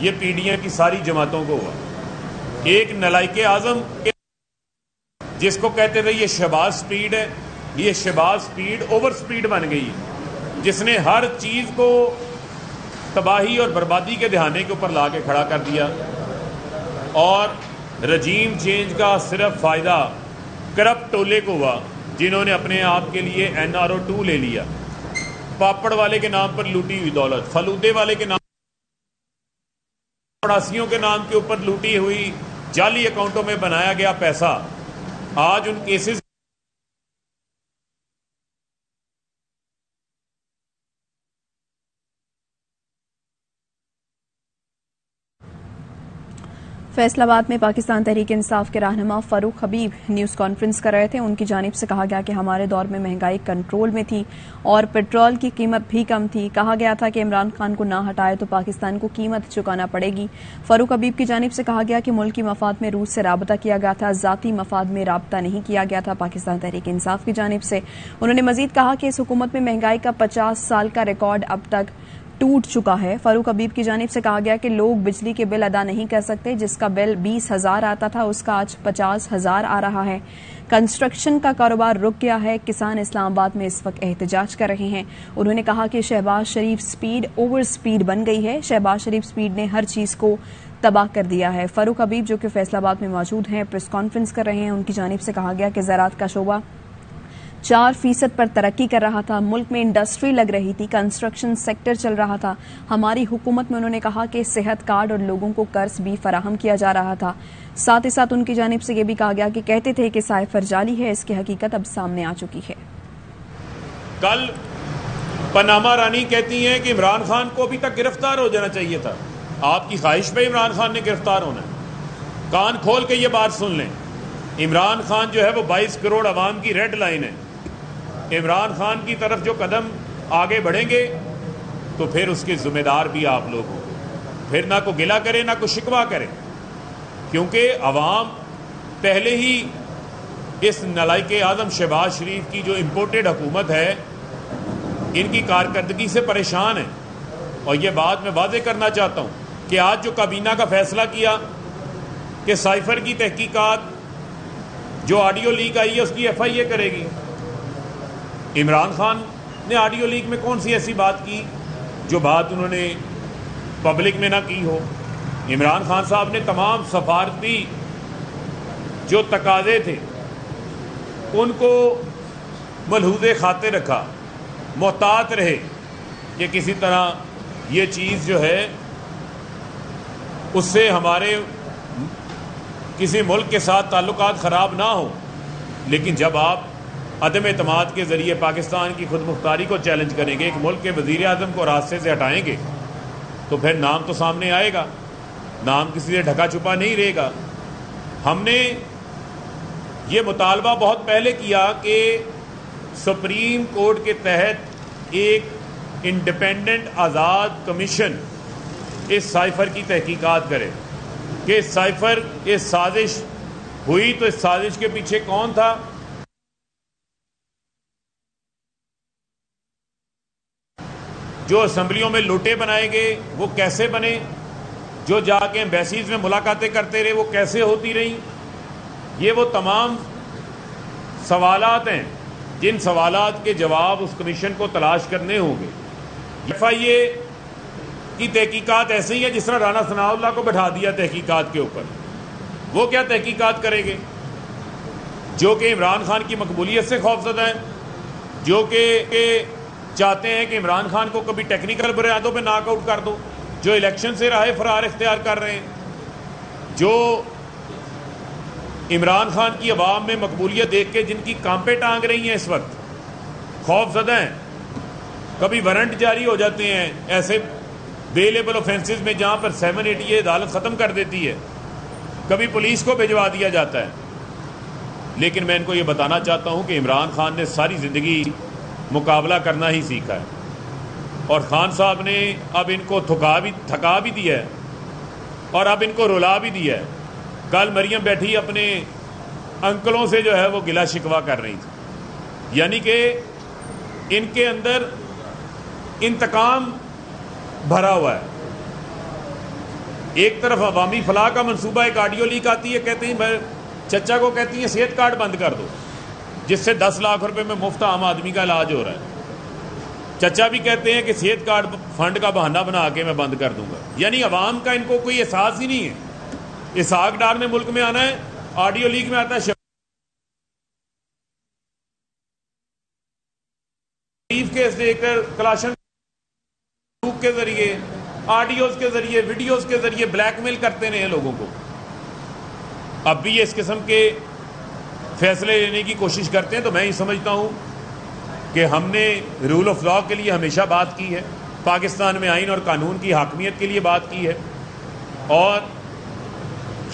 یہ P D M کی ساری جماعتوں کو ہوا. ایک نلائق اعظم جس کو کہتے تھے یہ شہباز سپیڈ ہے، یہ شہباز سپیڈ اوور سپیڈ بن گئی، جس نے ہر چیز کو تباہی اور بربادی کے دہانے کے اوپر لا کے کھڑا کر دیا. اور رجیم چینج کا صرف فائدہ کرپٹ ٹولے کو ہوا جنہوں نے اپنے آپ کے لیے NRO2 لے لیا. پاپڑ والے کے نام پر لوٹی ہوئی دولت، فلودے والے کے نام، پڑاسیوں کے نام کے اوپر لوٹی ہوئی جعلی اکاؤنٹوں میں بنایا گیا پیسہ آج ان کیسز فیصل آباد میں پاکستان تحریک انصاف کے رہنما فاروق حبیب نیوز کانفرنس کر رہے تھے. ان کی جانب سے کہا گیا کہ ہمارے دور میں مہنگائی کنٹرول میں تھی اور پیٹرول کی قیمت بھی کم تھی. کہا گیا تھا کہ عمران خان کو نہ ہٹائے تو پاکستان کو قیمت چکانا پڑے گی. فاروق حبیب کی جانب سے کہا گیا کہ ملکی مفاد میں روس سے رابطہ کیا گیا تھا، ذاتی مفاد میں رابطہ نہیں کیا گیا تھا. پاکستان تحریک انصاف کی جانب سے انہوں نے مزید کہا کہ اس حکومت میں مہنگائی کا 50 سال کا ریکارڈ اب تک ٹوٹ چکا ہے. فاروق حبیب کی جانب سے کہا گیا کہ لوگ بجلی کے بل ادا نہیں کر سکتے، جس کا بل 20,000 آتا تھا اس کا آج 50,000 آ رہا ہے. کنسٹرکشن کا کاروبار رک گیا ہے. کسان اسلام آباد میں اس وقت احتجاج کر رہے ہیں. انہوں نے کہا کہ شہباز شریف سپیڈ اوور سپیڈ بن گئی ہے. شہباز شریف سپیڈ نے ہر چیز کو تباہ کر دیا ہے. فاروق حبیب جو کہ فیصل آباد میں موجود ہیں، پریس کانفرنس کر رہے ہیں. ان کی جانب سے کہا گیا کہ زراعت کا شعبہ 4% پر ترقی کر رہا تھا، ملک میں انڈسٹری لگ رہی تھی، کنسٹرکشن سیکٹر چل رہا تھا. ہماری حکومت میں انہوں نے کہا کہ صحت کارڈ اور لوگوں کو قرض بھی فراہم کیا جا رہا تھا. ساتھ ہی ساتھ ان کی جانب سے یہ بھی کہا گیا کہ کہتے تھے کہ سائفر جعلی ہے، اس کی حقیقت اب سامنے آ چکی ہے. کل پاناما رانی کہتی ہیں کہ عمران خان کو ابھی تک گرفتار ہو جانا چاہیے تھا. آپ کی خواہش پہ عمران خان نے گرفتار ہونا ہے. کان کھول کے یہ بات سن لیں، عمران خان جو ہے وہ 22 کروڑ عوام کی ریڈ لائن ہے. عمران خان کی طرف جو قدم آگے بڑھیں گے تو پھر اس کے ذمہ دار بھی آپ لوگ ہوں. پھر نہ کو گلہ کرے نہ کو شکوہ کرے، کیونکہ عوام پہلے ہی اس نلائق اعظم شہباز شریف کی جو امپورٹڈ حکومت ہے ان کی کارکردگی سے پریشان ہے. اور یہ بات میں واضح کرنا چاہتا ہوں کہ آج جو کابینہ کا فیصلہ کیا کہ سائفر کی تحقیقات جو آڈیو لیک آئی ہے اس کی FIA کرے گی. عمران خان نے آڈیو لیک میں کون سی ایسی بات کی جو بات انہوں نے پبلک میں نہ کی ہو؟ عمران خان صاحب نے تمام سفارتی جو تقاضے تھے ان کو ملحوظ خاطر رکھا، محتاط رہے کہ کسی طرح یہ چیز جو ہے اس سے ہمارے کسی ملک کے ساتھ تعلقات خراب نہ ہوں. لیکن جب آپ عدم اعتماد کے ذریعے پاکستان کی خود مختاری کو چیلنج کریں گے، ایک ملک کے وزیر اعظم کو راستے سے ہٹائیں گے، تو پھر نام تو سامنے آئے گا، نام کسی سے ڈھکا چھپا نہیں رہے گا. ہم نے یہ مطالبہ بہت پہلے کیا کہ سپریم کورٹ کے تحت ایک انڈیپینڈنٹ آزاد کمیشن اس سائفر کی تحقیقات کرے کہ سائفر یہ سازش ہوئی تو اس سازش کے پیچھے کون تھا. جو اسمبلیوں میں لوٹے بنائے گئے وہ کیسے بنے، جو جا کے ایمبیسیز میں ملاقاتیں کرتے رہے وہ کیسے ہوتی رہیں. یہ وہ تمام سوالات ہیں جن سوالات کے جواب اس کمیشن کو تلاش کرنے ہوں گے. FIA کی تحقیقات ایسے ہی ہے جس طرح رانا ثناء اللہ کو بٹھا دیا تحقیقات کے اوپر. وہ کیا تحقیقات کریں گے؟ جو کہ عمران خان کی مقبولیت سے خوفزدہ ہیں، جو کہ چاہتے ہیں کہ عمران خان کو کبھی ٹیکنیکل بنیادوں پہ ناک آؤٹ کر دو، جو الیکشن سے راہ فرار اختیار کر رہے ہیں، جو عمران خان کی عوام میں مقبولیت دیکھ کے جن کی کانپیں ٹانگ رہی ہیں اس وقت خوف زدہ ہیں. کبھی وارنٹ جاری ہو جاتے ہیں ایسے بیلیبل آفینسز میں جہاں پر 780 عدالت ختم کر دیتی ہے، کبھی پولیس کو بھجوا دیا جاتا ہے. لیکن میں ان کو یہ بتانا چاہتا ہوں کہ عمران خان نے ساری زندگی مقابلہ کرنا ہی سیکھا ہے، اور خان صاحب نے اب ان کو تھکا بھی دیا ہے اور اب ان کو رلا بھی دیا ہے. کل مریم بیٹھی اپنے انکلوں سے جو ہے وہ گلہ شکوہ کر رہی تھی، یعنی کہ ان کے اندر انتقام بھرا ہوا ہے. ایک طرف عوامی فلاح کا منصوبہ ایک آڈیو لیک آتی ہے، کہتے ہیں چچا کو کہتی ہیں صحت کارڈ بند کر دو، جس سے 10 لاکھ روپے میں مفت عام آدمی کا علاج ہو رہا ہے۔ چچا بھی کہتے ہیں کہ صحت کارڈ فنڈ کا بہانہ بنا کے میں بند کر دوں گا۔ یعنی عوام کا ان کو کوئی احساس ہی نہیں ہے۔ اسحاق ڈار نے ملک میں آنا ہے، آڈیو لیک میں آتا ہے شریف کے ذکر کلاشن کے ذریعے، آڈیوز کے ذریعے، ویڈیوز کے ذریعے بلیک میل کرتے رہے ہیں لوگوں کو۔ اب بھی یہ اس قسم کے فیصلے لینے کی کوشش کرتے ہیں، تو میں یہ سمجھتا ہوں کہ ہم نے رول آف لاء کے لیے ہمیشہ بات کی ہے، پاکستان میں آئین اور قانون کی حاکمیت کے لیے بات کی ہے، اور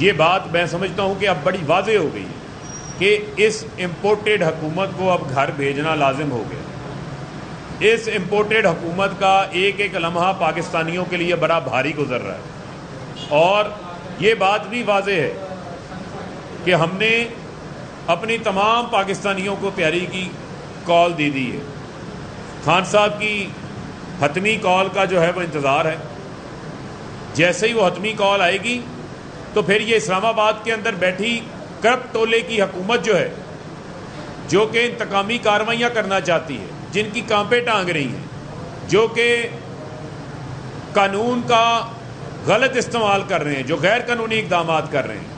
یہ بات میں سمجھتا ہوں کہ اب بڑی واضح ہو گئی ہے کہ اس امپورٹڈ حکومت کو اب گھر بھیجنا لازم ہو گیا۔ اس امپورٹڈ حکومت کا ایک ایک لمحہ پاکستانیوں کے لیے بڑا بھاری گزر رہا ہے، اور یہ بات بھی واضح ہے کہ ہم نے اپنی تمام پاکستانیوں کو تیاری کی کال دے دی ہے۔ خان صاحب کی حتمی کال کا جو ہے وہ انتظار ہے۔ جیسے ہی وہ حتمی کال آئے گی تو پھر یہ اسلام آباد کے اندر بیٹھی کرپٹ ٹولے کی حکومت جو ہے، جو کہ انتقامی کارروائیاں کرنا چاہتی ہے، جن کی کانپیں ٹانگ رہی ہیں، جو کہ قانون کا غلط استعمال کر رہے ہیں، جو غیر قانونی اقدامات کر رہے ہیں،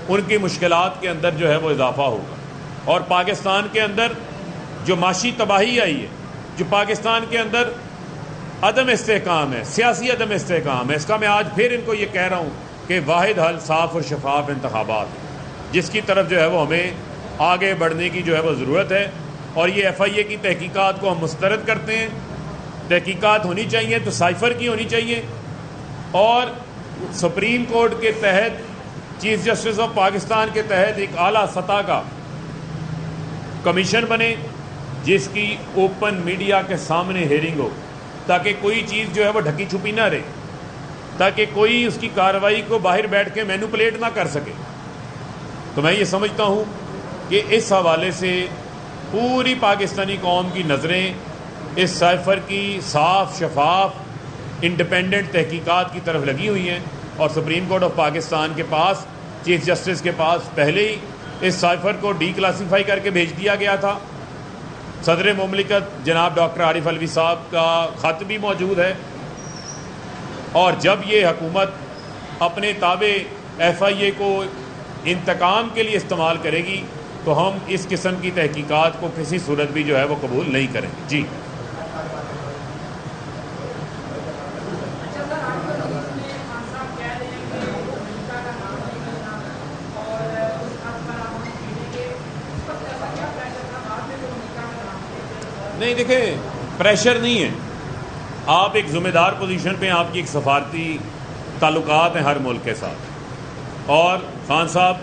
ان کی مشکلات کے اندر جو ہے وہ اضافہ ہوگا۔ اور پاکستان کے اندر جو معاشی تباہی آئی ہے، جو پاکستان کے اندر عدم استحکام ہے، سیاسی عدم استحکام ہے، اس کا میں آج پھر ان کو یہ کہہ رہا ہوں کہ واحد حل صاف اور شفاف انتخابات، جس کی طرف جو ہے وہ ہمیں آگے بڑھنے کی جو ہے وہ ضرورت ہے۔ اور یہ ایف آئی اے کی تحقیقات کو ہم مسترد کرتے ہیں۔ تحقیقات ہونی چاہیے تو سائفر کی ہونی چاہیے، اور سپریم کورٹ کے تحت، چیف جسٹس آف پاکستان کے تحت ایک اعلیٰ سطح کا کمیشن بنے، جس کی اوپن میڈیا کے سامنے ہیئرنگ ہو، تاکہ کوئی چیز جو ہے وہ ڈھکی چھپی نہ رہے، تاکہ کوئی اس کی کارروائی کو باہر بیٹھ کے مینوپولیٹ نہ کر سکے۔ تو میں یہ سمجھتا ہوں کہ اس حوالے سے پوری پاکستانی قوم کی نظریں اس سائفر کی صاف، شفاف، انڈیپینڈنٹ تحقیقات کی طرف لگی ہوئی ہیں، اور سپریم کورٹ آف پاکستان کے پاس، چیف جسٹس کے پاس پہلے ہی اس سائفر کو ڈی کلاسیفائی کر کے بھیج دیا گیا تھا۔ صدر مملکت جناب ڈاکٹر عارف علوی صاحب کا خط بھی موجود ہے، اور جب یہ حکومت اپنے تابع ایف آئی اے کو انتقام کے لیے استعمال کرے گی تو ہم اس قسم کی تحقیقات کو کسی صورت بھی جو ہے وہ قبول نہیں کریں گے۔ جی نہیں، دیکھیں، پریشر نہیں ہے، آپ ایک ذمہ دار پوزیشن پہ، آپ کی ایک سفارتی تعلقات ہیں ہر ملک کے ساتھ، اور خان صاحب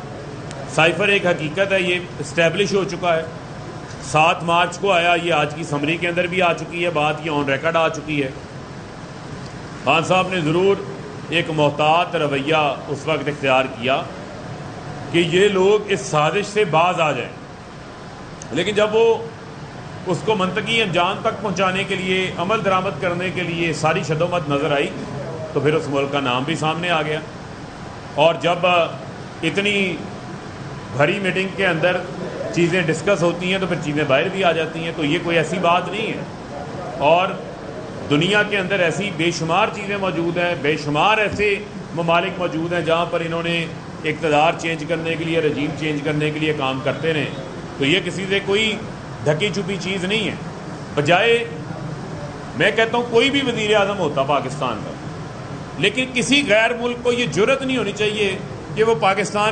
سائفر ایک حقیقت ہے، یہ اسٹیبلش ہو چکا ہے۔ 7 مارچ کو آیا، یہ آج کی سمری کے اندر بھی آ چکی ہے بات، یہ آن ریکارڈ آ چکی ہے۔ خان صاحب نے ضرور ایک محتاط رویہ اس وقت اختیار کیا کہ یہ لوگ اس سازش سے باز آ جائیں، لیکن جب وہ اس کو منطقی انجام تک پہنچانے کے لیے، عمل درآمد کرنے کے لیے ساری شدومت نظر آئی، تو پھر اس ملک کا نام بھی سامنے آ گیا۔ اور جب اتنی بھری میٹنگ کے اندر چیزیں ڈسکس ہوتی ہیں تو پھر چیزیں باہر بھی آ جاتی ہیں، تو یہ کوئی ایسی بات نہیں ہے۔ اور دنیا کے اندر ایسی بے شمار چیزیں موجود ہیں، بے شمار ایسے ممالک موجود ہیں جہاں پر انہوں نے اقتدار چینج کرنے کے لیے، رجیم چینج کرنے کے لیے کام کرتے رہے، تو یہ کسی سے کوئی ڈھکی چھپی چیز نہیں ہے۔ بجائے میں کہتا ہوں کوئی بھی وزیر اعظم ہوتا پاکستان کا، لیکن کسی غیر ملک کو یہ جرت نہیں ہونی چاہیے کہ وہ پاکستان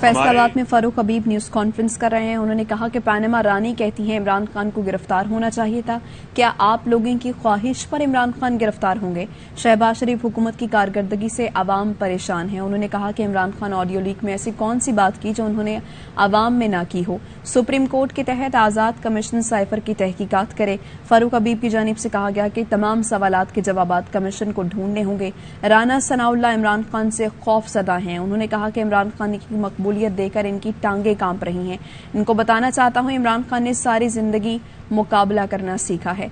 فیصل آباد میں فاروق حبیب نیوز کانفرنس کر رہے ہیں۔ انہوں نے کہا کہ پاناما رانی کہتی ہیں عمران خان کو گرفتار ہونا چاہیے تھا، کیا آپ لوگوں کی خواہش پر عمران خان گرفتار ہوں گے؟ شہباز شریف حکومت کی کارکردگی سے عوام پریشان ہیں۔ انہوں نے کہا کہ عمران خان آڈیو لیک میں ایسی کون سی بات کی جو انہوں نے عوام میں نہ کی ہو۔ سپریم کورٹ کے تحت آزاد کمیشن سائفر کی تحقیقات کرے۔ فاروق حبیب کی جانب سے کہا گیا کہ تمام سوالات کے جوابات کمیشن کو ڈھونڈنے ہوں گے۔ رانا ثناء اللہ عمران خان سے خوف زدہ ہیں۔ انہوں نے کہا کہ عمران خان کی مقبولیت دے کر ان کی ٹانگیں کانپ رہی ہیں۔ ان کو بتانا چاہتا ہوں عمران خان نے ساری زندگی مقابلہ کرنا سیکھا ہے۔